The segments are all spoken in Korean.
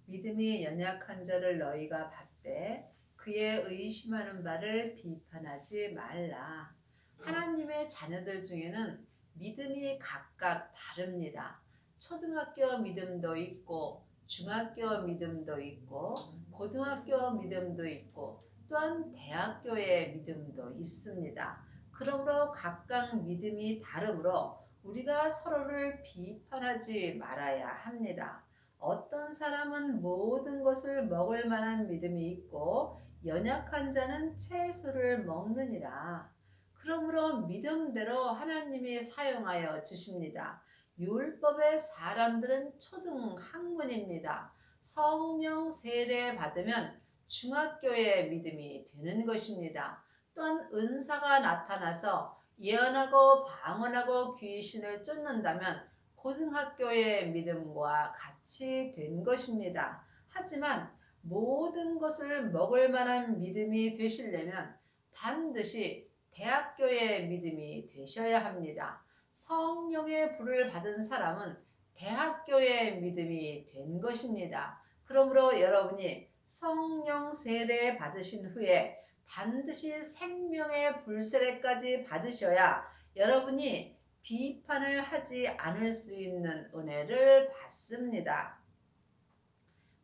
믿음이 연약한 자를 너희가 봤되 그의 의심하는 바를 비판하지 말라. 하나님의 자녀들 중에는 믿음이 각각 다릅니다. 초등학교 믿음도 있고 중학교 믿음도 있고 고등학교 믿음도 있고 또한 대학교의 믿음도 있습니다. 그러므로 각각 믿음이 다르므로 우리가 서로를 비판하지 말아야 합니다. 어떤 사람은 모든 것을 먹을 만한 믿음이 있고 연약한 자는 채소를 먹느니라. 그러므로 믿음대로 하나님이 사용하여 주십니다. 율법의 사람들은 초등학문입니다. 성령 세례 받으면 중학교의 믿음이 되는 것입니다. 또한 은사가 나타나서 예언하고 방언하고 귀신을 쫓는다면 고등학교의 믿음과 같이 된 것입니다. 하지만 모든 것을 먹을 만한 믿음이 되시려면 반드시 대학교의 믿음이 되셔야 합니다. 성령의 불을 받은 사람은 대학교의 믿음이 된 것입니다. 그러므로 여러분이 성령 세례 받으신 후에 반드시 생명의 불세례까지 받으셔야 여러분이 비판을 하지 않을 수 있는 은혜를 받습니다.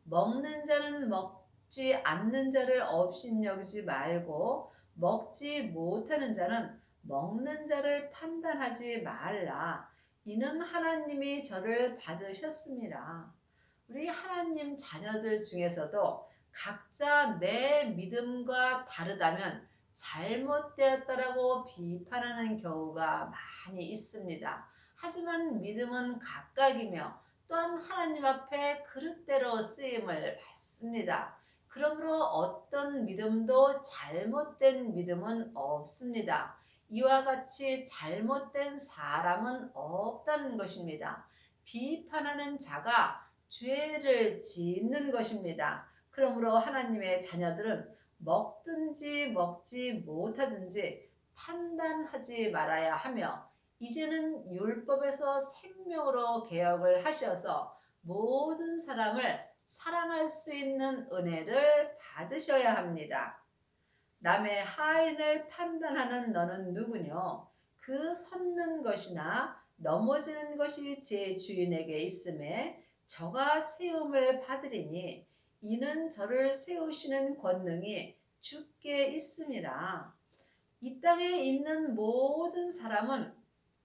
먹는 자는 먹지 않는 자를 업신여기지 말고 먹지 못하는 자는 먹는 자를 판단하지 말라. 이는 하나님이 저를 받으셨습니다. 우리 하나님 자녀들 중에서도 각자 내 믿음과 다르다면 잘못되었다라고 비판하는 경우가 많이 있습니다. 하지만 믿음은 각각이며 또한 하나님 앞에 그릇대로 쓰임을 받습니다. 그러므로 어떤 믿음도 잘못된 믿음은 없습니다. 이와 같이 잘못된 사람은 없다는 것입니다. 비판하는 자가 죄를 짓는 것입니다. 그러므로 하나님의 자녀들은 먹든지 먹지 못하든지 판단하지 말아야 하며 이제는 율법에서 생명으로 개혁을 하셔서 모든 사람을 사랑할 수 있는 은혜를 받으셔야 합니다. 남의 하인을 판단하는 너는 누구뇨? 그 섰는 것이나 넘어지는 것이 제 주인에게 있음에 저가 세움을 받으리니 이는 저를 세우시는 권능이 주께 있음이라. 이 땅에 있는 모든 사람은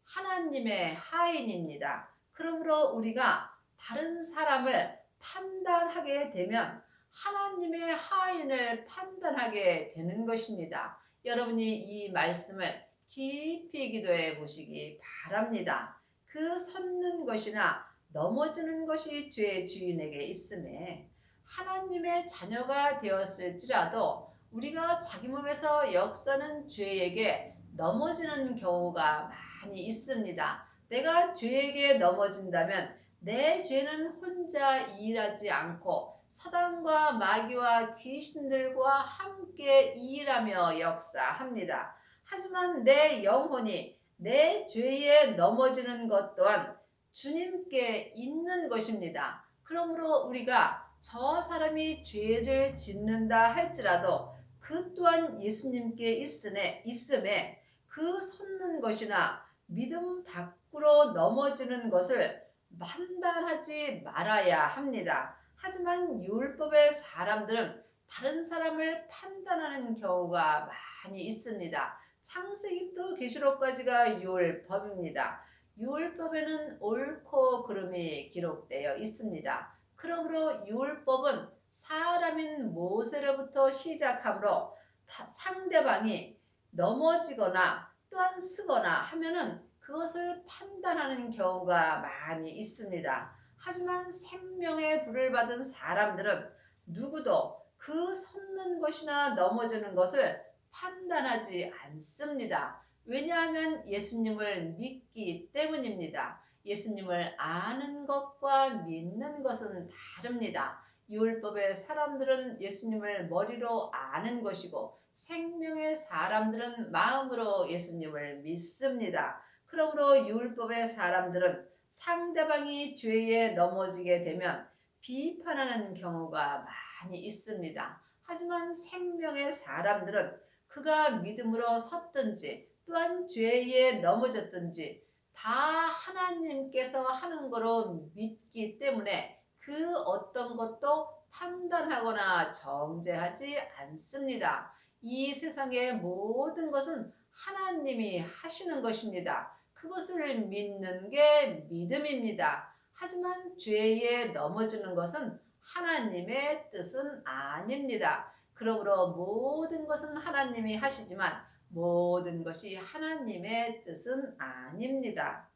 하나님의 하인입니다. 그러므로 우리가 다른 사람을 판단하게 되면 하나님의 하인을 판단하게 되는 것입니다. 여러분이 이 말씀을 깊이 기도해 보시기 바랍니다. 그 섰는 것이나 넘어지는 것이 죄의 주인에게 있음에 하나님의 자녀가 되었을지라도 우리가 자기 몸에서 역사는 죄에게 넘어지는 경우가 많이 있습니다. 내가 죄에게 넘어진다면 내 죄는 혼자 일하지 않고 사단과 마귀와 귀신들과 함께 일하며 역사합니다. 하지만 내 영혼이 내 죄에 넘어지는 것 또한 주님께 있는 것입니다. 그러므로 우리가 저 사람이 죄를 짓는다 할지라도 그 또한 예수님께 있음에 그 솟는 것이나 믿음 밖으로 넘어지는 것을 판단하지 말아야 합니다. 하지만 율법의 사람들은 다른 사람을 판단하는 경우가 많이 있습니다. 창세기부터 계시록까지가 율법입니다. 율법에는 옳고 그름이 기록되어 있습니다. 그러므로 율법은 사람인 모세로부터 시작하므로 상대방이 넘어지거나 또한 쓰거나 하면은 그것을 판단하는 경우가 많이 있습니다. 하지만 생명의 불을 받은 사람들은 누구도 그 섰는 것이나 넘어지는 것을 판단하지 않습니다. 왜냐하면 예수님을 믿기 때문입니다. 예수님을 아는 것과 믿는 것은 다릅니다. 율법의 사람들은 예수님을 머리로 아는 것이고 생명의 사람들은 마음으로 예수님을 믿습니다. 그러므로 율법의 사람들은 상대방이 죄에 넘어지게 되면 비판하는 경우가 많이 있습니다. 하지만 생명의 사람들은 그가 믿음으로 섰든지 또한 죄에 넘어졌든지 다 하나님께서 하는 거로 믿기 때문에 그 어떤 것도 판단하거나 정죄하지 않습니다. 이 세상의 모든 것은 하나님이 하시는 것입니다. 그것을 믿는 게 믿음입니다. 하지만 죄에 넘어지는 것은 하나님의 뜻은 아닙니다. 그러므로 모든 것은 하나님이 하시지만 모든 것이 하나님의 뜻은 아닙니다.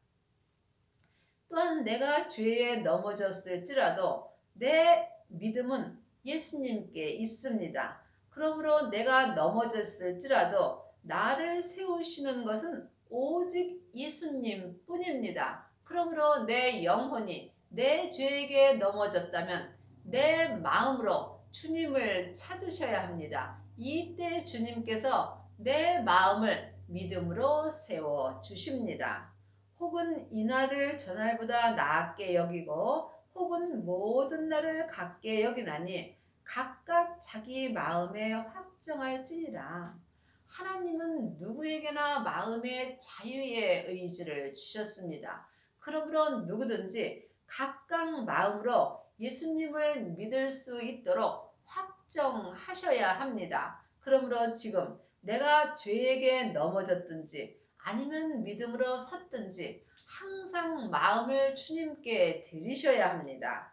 또한 내가 죄에 넘어졌을지라도 내 믿음은 예수님께 있습니다. 그러므로 내가 넘어졌을지라도 나를 세우시는 것은 오직 예수님 뿐입니다. 그러므로 내 영혼이 내 죄에게 넘어졌다면 내 마음으로 주님을 찾으셔야 합니다. 이때 주님께서 내 마음을 믿음으로 세워 주십니다. 혹은 이날을 전날보다 나았게 여기고 혹은 모든 날을 같게 여기나니 각각 자기 마음에 확정할지니라. 하나님은 누구에게나 마음의 자유의 의지를 주셨습니다. 그러므로 누구든지 각각 마음으로 예수님을 믿을 수 있도록 확정하셔야 합니다. 그러므로 지금 내가 죄에게 넘어졌든지 아니면 믿음으로 섰든지 항상 마음을 주님께 드리셔야 합니다.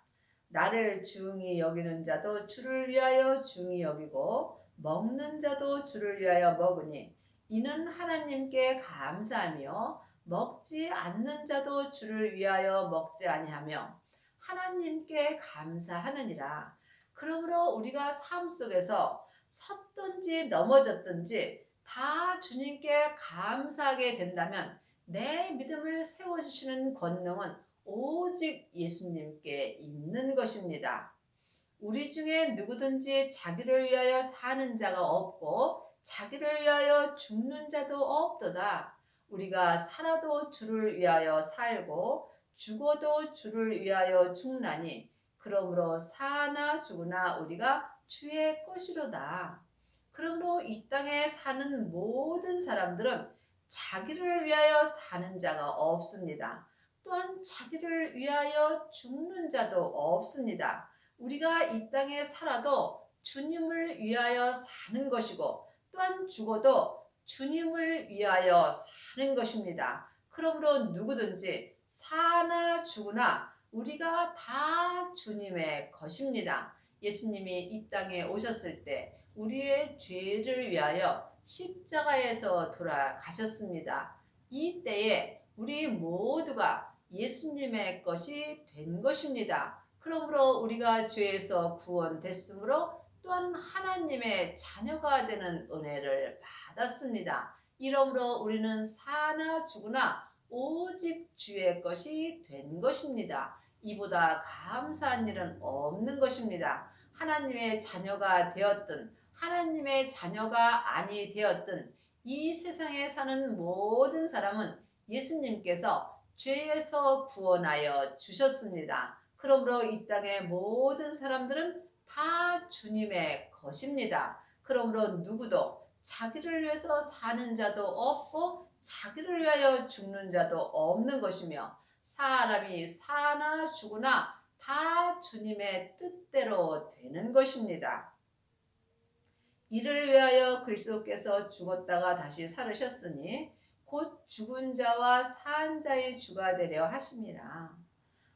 나를 중히 여기는 자도 주를 위하여 중히 여기고 먹는 자도 주를 위하여 먹으니 이는 하나님께 감사하며 먹지 않는 자도 주를 위하여 먹지 아니하며 하나님께 감사하느니라. 그러므로 우리가 삶 속에서 섰든지 넘어졌든지 다 주님께 감사하게 된다면 내 믿음을 세워주시는 권능은 오직 예수님께 있는 것입니다. 우리 중에 누구든지 자기를 위하여 사는 자가 없고 자기를 위하여 죽는 자도 없도다. 우리가 살아도 주를 위하여 살고 죽어도 주를 위하여 죽나니 그러므로 사나 죽으나 우리가 주의 것이로다. 그러므로 이 땅에 사는 모든 사람들은 자기를 위하여 사는 자가 없습니다. 또한 자기를 위하여 죽는 자도 없습니다. 우리가 이 땅에 살아도 주님을 위하여 사는 것이고 또한 죽어도 주님을 위하여 사는 것입니다. 그러므로 누구든지 사나 죽으나 우리가 다 주님의 것입니다. 예수님이 이 땅에 오셨을 때 우리의 죄를 위하여 십자가에서 돌아가셨습니다. 이때에 우리 모두가 예수님의 것이 된 것입니다. 그러므로 우리가 죄에서 구원됐으므로 또한 하나님의 자녀가 되는 은혜를 받았습니다. 이러므로 우리는 사나 죽으나 오직 주의 것이 된 것입니다. 이보다 감사한 일은 없는 것입니다. 하나님의 자녀가 되었든 하나님의 자녀가 아니 되었든 이 세상에 사는 모든 사람은 예수님께서 죄에서 구원하여 주셨습니다. 그러므로 이 땅의 모든 사람들은 다 주님의 것입니다. 그러므로 누구도 자기를 위해서 사는 자도 없고 자기를 위하여 죽는 자도 없는 것이며 사람이 사나 죽으나 다 주님의 뜻대로 되는 것입니다. 이를 위하여 그리스도께서 죽었다가 다시 살으셨으니 곧 죽은 자와 산 자의 주가 되려 하심이라.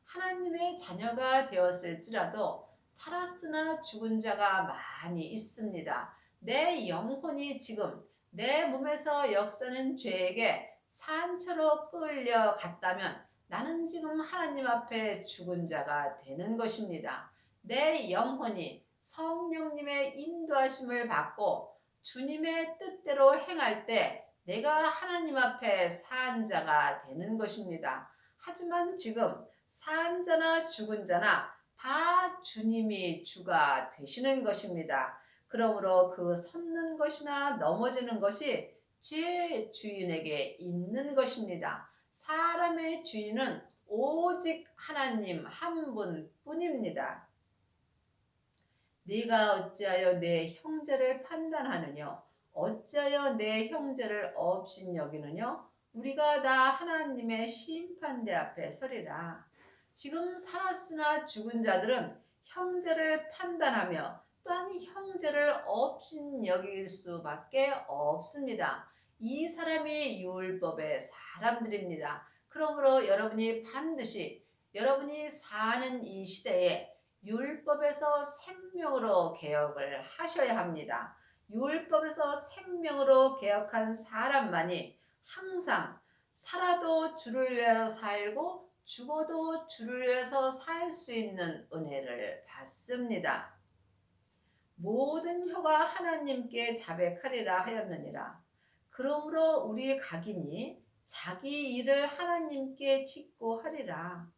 하나님의 자녀가 되었을지라도 살았으나 죽은 자가 많이 있습니다. 내 영혼이 지금 내 몸에서 역사는 죄에게 산채로 끌려갔다면 나는 지금 하나님 앞에 죽은 자가 되는 것입니다. 내 영혼이 성령님의 인도하심을 받고 주님의 뜻대로 행할 때 내가 하나님 앞에 산 자가 되는 것입니다. 하지만 지금 산 자나 죽은 자나 다 주님이 주가 되시는 것입니다. 그러므로 그 섰는 것이나 넘어지는 것이 죄의 주인에게 있는 것입니다. 사람의 주인은 오직 하나님 한 분뿐입니다. 네가 어찌하여 내 형제를 판단하느냐? 어찌하여 내 형제를 업신여기느냐? 우리가 다 하나님의 심판대 앞에 서리라. 지금 살았으나 죽은 자들은 형제를 판단하며 또한 형제를 업신여길 수밖에 없습니다. 이 사람이 율법의 사람들입니다. 그러므로 여러분이 반드시 여러분이 사는 이 시대에 율법에서 생명으로 개혁을 하셔야 합니다. 율법에서 생명으로 개혁한 사람만이 항상 살아도 주를 위하여 살고 죽어도 주를 위해서 살 수 있는 은혜를 받습니다. 모든 혀가 하나님께 자백하리라 하였느니라. 그러므로 우리 각인이 자기 일을 하나님께 짓고 하리라.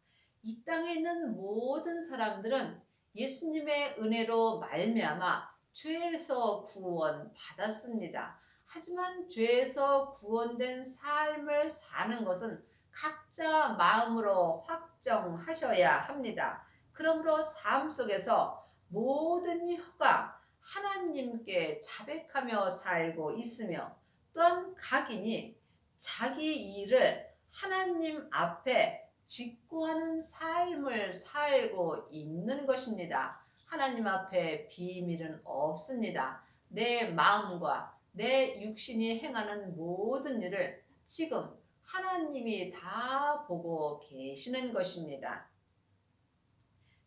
이 땅에 있는 모든 사람들은 예수님의 은혜로 말미암아 죄에서 구원 받았습니다. 하지만 죄에서 구원된 삶을 사는 것은 각자 마음으로 확정하셔야 합니다. 그러므로 삶 속에서 모든 혀가 하나님께 자백하며 살고 있으며 또한 각인이 자기 일을 하나님 앞에 직구하는 삶을 살고 있는 것입니다. 하나님 앞에 비밀은 없습니다. 내 마음과 내 육신이 행하는 모든 일을 지금 하나님이 다 보고 계시는 것입니다.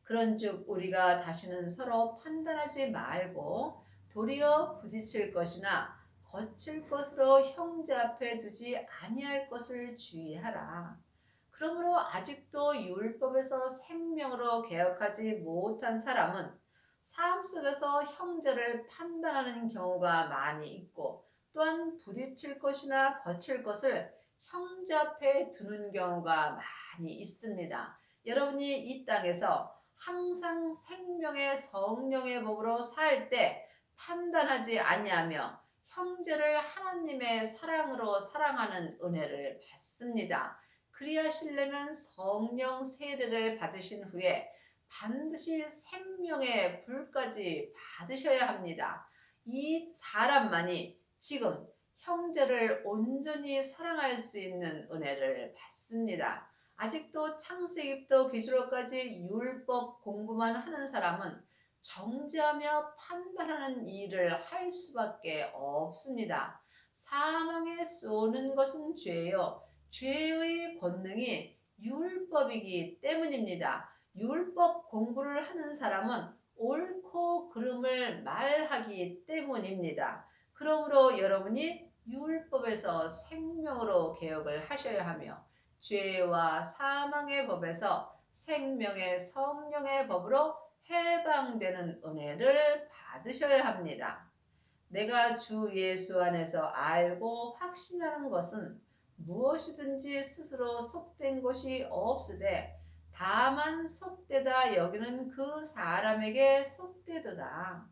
그런즉 우리가 다시는 서로 판단하지 말고 도리어 부딪힐 것이나 거칠 것으로 형제 앞에 두지 아니할 것을 주의하라. 그러므로 아직도 율법에서 생명으로 개혁하지 못한 사람은 삶 속에서 형제를 판단하는 경우가 많이 있고 또한 부딪힐 것이나 거칠 것을 형제 앞에 두는 경우가 많이 있습니다. 여러분이 이 땅에서 항상 생명의 성령의 법으로 살 때 판단하지 아니하며 형제를 하나님의 사랑으로 사랑하는 은혜를 받습니다. 그리하시려면 성령 세례를 받으신 후에 반드시 생명의 불까지 받으셔야 합니다. 이 사람만이 지금 형제를 온전히 사랑할 수 있는 은혜를 받습니다. 아직도 창세기부터 계시록까지 율법 공부만 하는 사람은 정죄하며 판단하는 일을 할 수밖에 없습니다. 사망에 쏘는 것은 죄요. 죄의 권능이 율법이기 때문입니다. 율법 공부를 하는 사람은 옳고 그름을 말하기 때문입니다. 그러므로 여러분이 율법에서 생명으로 개혁을 하셔야 하며 죄와 사망의 법에서 생명의 성령의 법으로 해방되는 은혜를 받으셔야 합니다. 내가 주 예수 안에서 알고 확신하는 것은 무엇이든지 스스로 속된 것이 없으되 다만 속되다 여기는 그 사람에게 속되도다.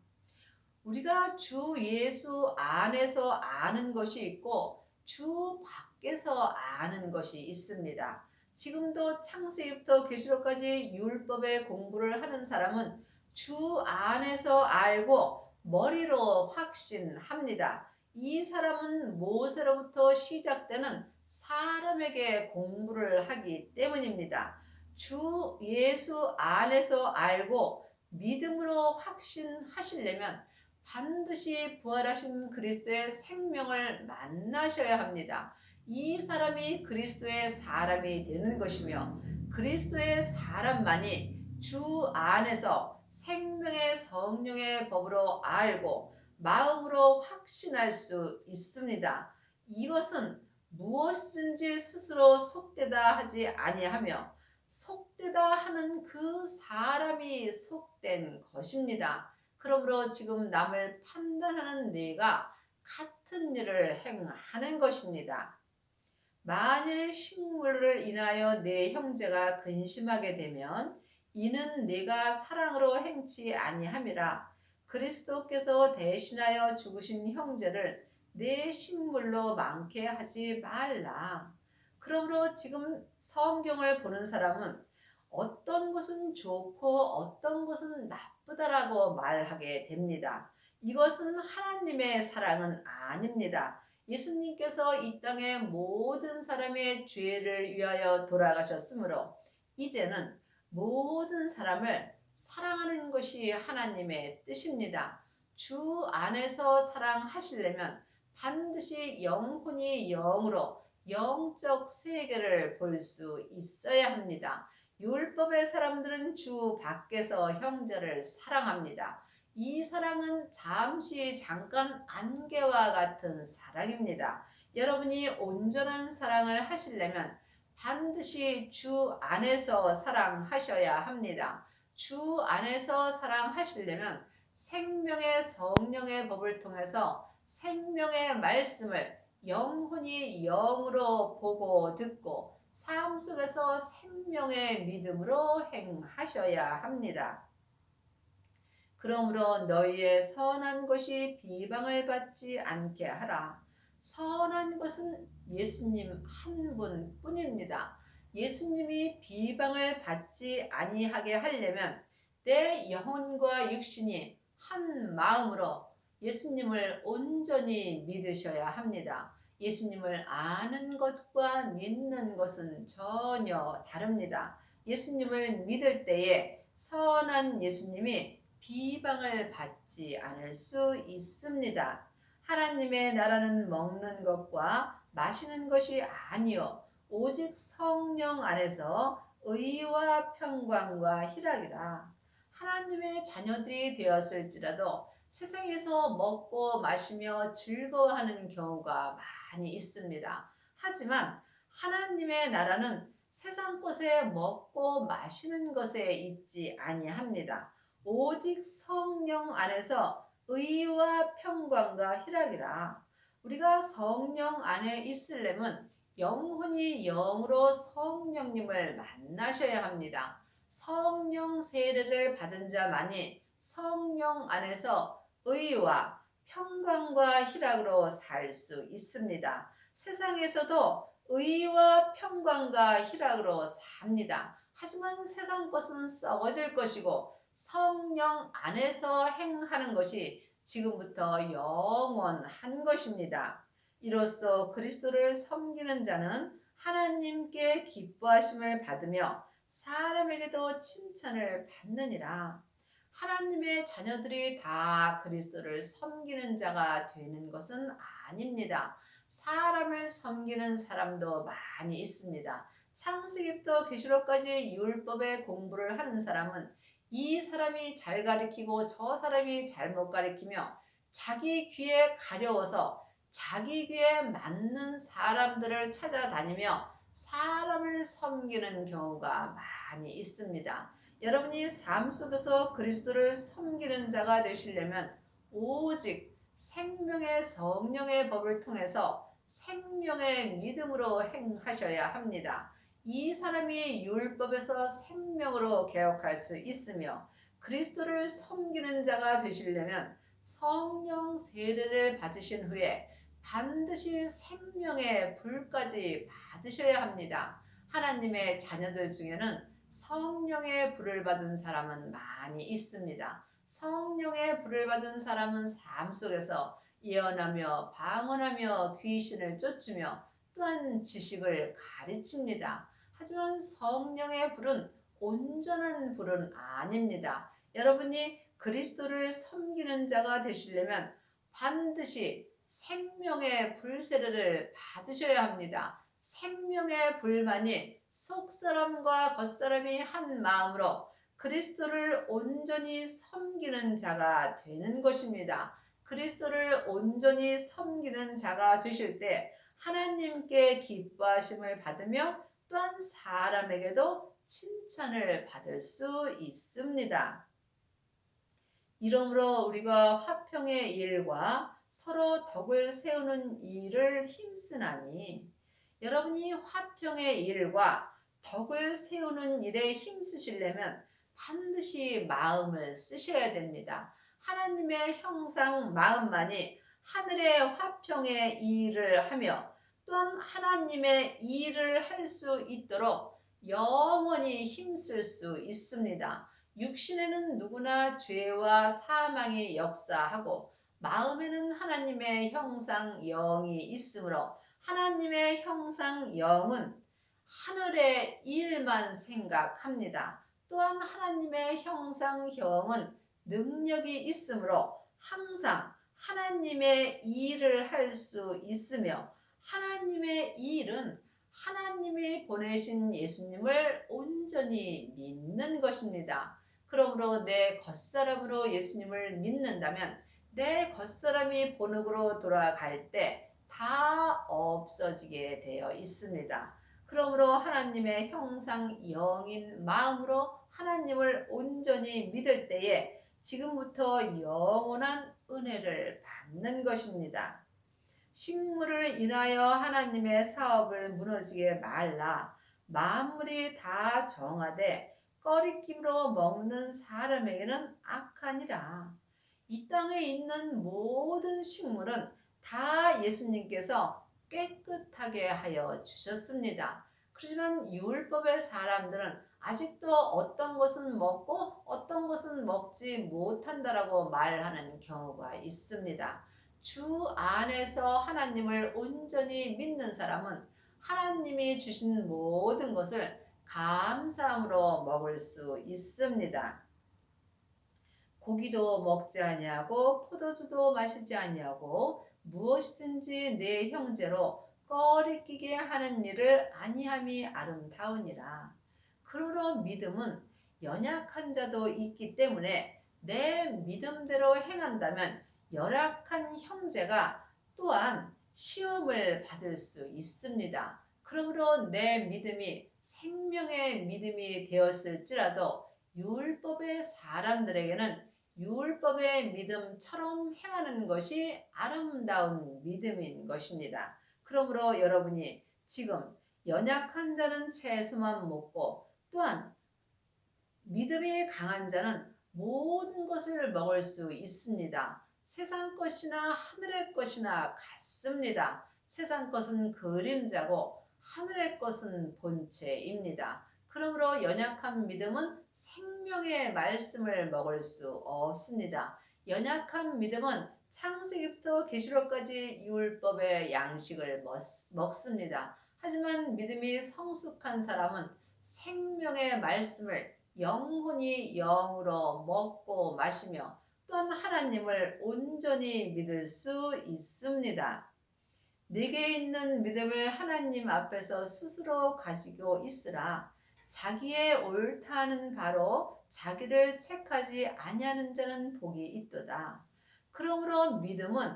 우리가 주 예수 안에서 아는 것이 있고 주 밖에서 아는 것이 있습니다. 지금도 창세기부터 계시록까지 율법의 공부를 하는 사람은 주 안에서 알고 머리로 확신합니다. 이 사람은 모세로부터 시작되는 사람에게 공부를 하기 때문입니다. 주 예수 안에서 알고 믿음으로 확신하시려면 반드시 부활하신 그리스도의 생명을 만나셔야 합니다. 이 사람이 그리스도의 사람이 되는 것이며 그리스도의 사람만이 주 안에서 생명의 성령의 법으로 알고 마음으로 확신할 수 있습니다. 이것은 무엇인지 스스로 속되다 하지 아니하며 속되다 하는 그 사람이 속된 것입니다. 그러므로 지금 남을 판단하는 네가 같은 일을 행하는 것입니다. 만일 식물을 인하여 내 형제가 근심하게 되면 이는 네가 사랑으로 행치 아니함이라. 그리스도께서 대신하여 죽으신 형제를 내 식물로 많게 하지 말라. 그러므로 지금 성경을 보는 사람은 어떤 것은 좋고 어떤 것은 나쁘다라고 말하게 됩니다. 이것은 하나님의 사랑은 아닙니다. 예수님께서 이 땅의 모든 사람의 죄를 위하여 돌아가셨으므로 이제는 모든 사람을 사랑하는 것이 하나님의 뜻입니다. 주 안에서 사랑하시려면 반드시 영혼이 영으로 영적 세계를 볼 수 있어야 합니다. 율법의 사람들은 주 밖에서 형제를 사랑합니다. 이 사랑은 잠깐 안개와 같은 사랑입니다. 여러분이 온전한 사랑을 하시려면 반드시 주 안에서 사랑하셔야 합니다. 주 안에서 사랑하시려면 생명의 성령의 법을 통해서 생명의 말씀을 영혼이 영으로 보고 듣고 삶 속에서 생명의 믿음으로 행하셔야 합니다. 그러므로 너희의 선한 것이 비방을 받지 않게 하라. 선한 것은 예수님 한 분뿐입니다. 예수님이 비방을 받지 아니하게 하려면 내 영혼과 육신이 한 마음으로 예수님을 온전히 믿으셔야 합니다. 예수님을 아는 것과 믿는 것은 전혀 다릅니다. 예수님을 믿을 때에 선한 예수님이 비방을 받지 않을 수 있습니다. 하나님의 나라는 먹는 것과 마시는 것이 아니요 오직 성령 안에서 의와 평강과 희락이라. 하나님의 자녀들이 되었을지라도 세상에서 먹고 마시며 즐거워하는 경우가 많이 있습니다. 하지만 하나님의 나라는 세상 것에 먹고 마시는 것에 있지 아니합니다. 오직 성령 안에서 의와 평강과 희락이라. 우리가 성령 안에 있으려면 영혼이 영으로 성령님을 만나셔야 합니다. 성령 세례를 받은 자만이 성령 안에서 의와 평강과 희락으로 살 수 있습니다. 세상에서도 의와 평강과 희락으로 삽니다. 하지만 세상 것은 썩어질 것이고 성령 안에서 행하는 것이 지금부터 영원한 것입니다. 이로써 그리스도를 섬기는 자는 하나님께 기뻐하심을 받으며 사람에게도 칭찬을 받느니라. 하나님의 자녀들이 다 그리스도를 섬기는 자가 되는 것은 아닙니다. 사람을 섬기는 사람도 많이 있습니다. 창세기부터 계시록까지 율법의 공부를 하는 사람은 이 사람이 잘 가르치고 저 사람이 잘못 가르치며 자기 귀에 가려워서 자기 귀에 맞는 사람들을 찾아다니며 사람을 섬기는 경우가 많이 있습니다. 여러분이 삶 속에서 그리스도를 섬기는 자가 되시려면 오직 생명의 성령의 법을 통해서 생명의 믿음으로 행하셔야 합니다. 이 사람이 율법에서 생명으로 개혁할 수 있으며 그리스도를 섬기는 자가 되시려면 성령 세례를 받으신 후에 반드시 생명의 불까지 받으셔야 합니다. 하나님의 자녀들 중에는 성령의 불을 받은 사람은 많이 있습니다. 성령의 불을 받은 사람은 삶 속에서 예언하며 방언하며 귀신을 쫓으며 또한 지식을 가르칩니다. 하지만 성령의 불은 온전한 불은 아닙니다. 여러분이 그리스도를 섬기는 자가 되시려면 반드시 생명의 불 세례를 받으셔야 합니다. 생명의 불만이 속사람과 겉사람이 한 마음으로 그리스도를 온전히 섬기는 자가 되는 것입니다. 그리스도를 온전히 섬기는 자가 되실 때 하나님께 기뻐하심을 받으며 또한 사람에게도 칭찬을 받을 수 있습니다. 이러므로 우리가 화평의 일과 서로 덕을 세우는 일을 힘쓰나니 여러분이 화평의 일과 덕을 세우는 일에 힘쓰시려면 반드시 마음을 쓰셔야 됩니다. 하나님의 형상 마음만이 하늘의 화평의 일을 하며 또한 하나님의 일을 할 수 있도록 영원히 힘쓸 수 있습니다. 육신에는 누구나 죄와 사망이 역사하고 마음에는 하나님의 형상 영이 있으므로 하나님의 형상 영은 하늘의 일만 생각합니다. 또한 하나님의 형상 영은 능력이 있으므로 항상 하나님의 일을 할 수 있으며 하나님의 일은 하나님이 보내신 예수님을 온전히 믿는 것입니다. 그러므로 내 겉사람으로 예수님을 믿는다면 내 겉사람이 본흙으로 돌아갈 때 다 없어지게 되어 있습니다. 그러므로 하나님의 형상 영인 마음으로 하나님을 온전히 믿을 때에 지금부터 영원한 은혜를 받는 것입니다. 식물을 인하여 하나님의 사업을 무너지게 말라. 만물이 다 정하되 꺼리낌으로 먹는 사람에게는 악하니라. 이 땅에 있는 모든 식물은 다 예수님께서 깨끗하게 하여 주셨습니다. 그렇지만 율법의 사람들은 아직도 어떤 것은 먹고 어떤 것은 먹지 못한다라고 말하는 경우가 있습니다. 주 안에서 하나님을 온전히 믿는 사람은 하나님이 주신 모든 것을 감사함으로 먹을 수 있습니다. 고기도 먹지 아니하고 포도주도 마시지 아니하고 무엇이든지 내 형제로 꺼리끼게 하는 일을 아니함이 아름다우니라. 그러므로 믿음은 연약한 자도 있기 때문에 내 믿음대로 행한다면 열악한 형제가 또한 시험을 받을 수 있습니다. 그러므로 내 믿음이 생명의 믿음이 되었을지라도 율법의 사람들에게는 율법의 믿음처럼 행하는 것이 아름다운 믿음인 것입니다. 그러므로 여러분이 지금 연약한 자는 채소만 먹고 또한 믿음이 강한 자는 모든 것을 먹을 수 있습니다. 세상 것이나 하늘의 것이나 같습니다. 세상 것은 그림자고 하늘의 것은 본체입니다. 그러므로 연약한 믿음은 생명의 말씀을 먹을 수 없습니다. 연약한 믿음은 창세기부터 계시록까지 율법의 양식을 먹습니다. 하지만 믿음이 성숙한 사람은 생명의 말씀을 영혼이 영으로 먹고 마시며 또한 하나님을 온전히 믿을 수 있습니다. 내게 있는 믿음을 하나님 앞에서 스스로 가지고 있으라. 자기의 옳다는 바로 자기를 책하지 아니하는 자는 복이 있도다. 그러므로 믿음은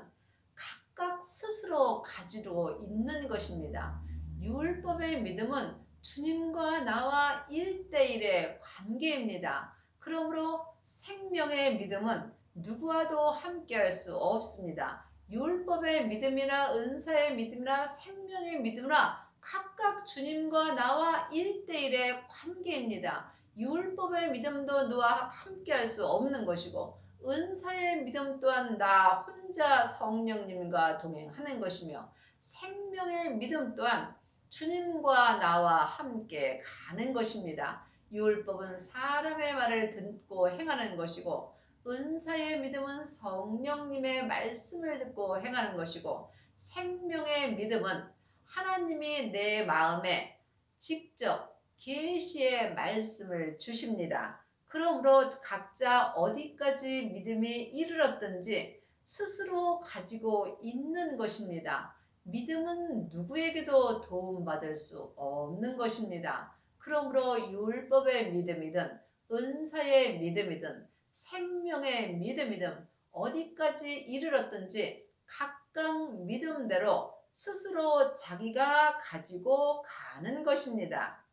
각각 스스로 가지고 있는 것입니다. 율법의 믿음은 주님과 나와 1대1의 관계입니다. 그러므로 생명의 믿음은 누구와도 함께할 수 없습니다. 율법의 믿음이나 은사의 믿음이나 생명의 믿음이나 각각 주님과 나와 1대1의 관계입니다. 율법의 믿음도 너와 함께할 수 없는 것이고 은사의 믿음 또한 나 혼자 성령님과 동행하는 것이며 생명의 믿음 또한 주님과 나와 함께 가는 것입니다. 율법은 사람의 말을 듣고 행하는 것이고 은사의 믿음은 성령님의 말씀을 듣고 행하는 것이고 생명의 믿음은 하나님이 내 마음에 직접 계시의 말씀을 주십니다. 그러므로 각자 어디까지 믿음이 이르렀든지 스스로 가지고 있는 것입니다. 믿음은 누구에게도 도움받을 수 없는 것입니다. 그러므로 율법의 믿음이든 은사의 믿음이든 생명의 믿음이든 어디까지 이르렀든지 각각 믿음대로 스스로 자기가 가지고 가는 것입니다.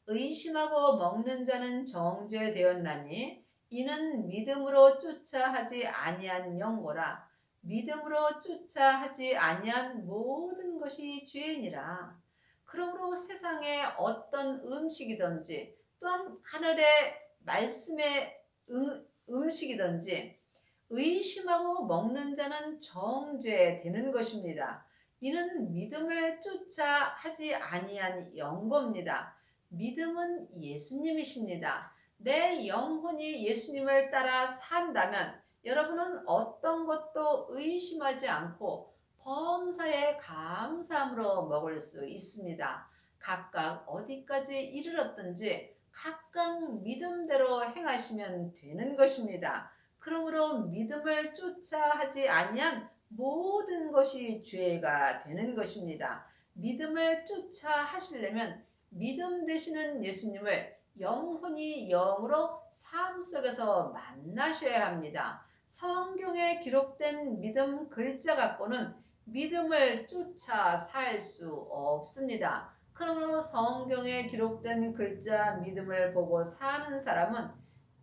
의심하고 먹는 자는 정죄되었나니 이는 믿음으로 쫓아 하지 아니한 영고라. 믿음으로 쫓아 하지 아니한 모든 것이 죄이니라. 그러므로 세상에 어떤 음식이든지 또한 하늘의 말씀의 음식이든지 의심하고 먹는 자는 정죄되는 것입니다. 이는 믿음을 쫓아 하지 아니한 영겁니다. 믿음은 예수님이십니다. 내 영혼이 예수님을 따라 산다면 여러분은 어떤 것도 의심하지 않고 범사에 감사함으로 먹을 수 있습니다. 각각 어디까지 이르렀든지 각각 믿음대로 행하시면 되는 것입니다. 그러므로 믿음을 쫓아 하지 아니한 모든 것이 죄가 되는 것입니다. 믿음을 쫓아 하시려면 믿음 되시는 예수님을 영혼이 영으로 삶 속에서 만나셔야 합니다. 성경에 기록된 믿음 글자 갖고는 믿음을 쫓아 살 수 없습니다. 그러므로 성경에 기록된 글자 믿음을 보고 사는 사람은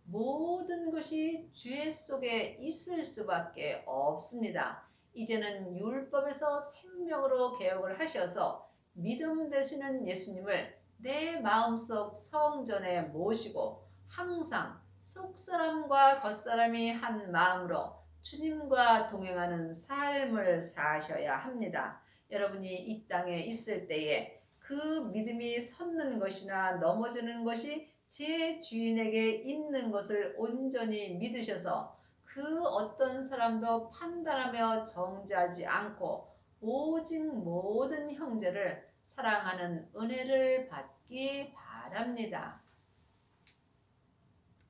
모든 것이 죄 속에 있을 수밖에 없습니다. 이제는 율법에서 생명으로 개혁을 하셔서 믿음 되시는 예수님을 내 마음속 성전에 모시고 항상 속사람과 겉사람이 한 마음으로 주님과 동행하는 삶을 사셔야 합니다. 여러분이 이 땅에 있을 때에 그 믿음이 섰는 것이나 넘어지는 것이 제 주인에게 있는 것을 온전히 믿으셔서 그 어떤 사람도 판단하며 정죄하지 않고 오직 모든 형제를 사랑하는 은혜를 받기 바랍니다.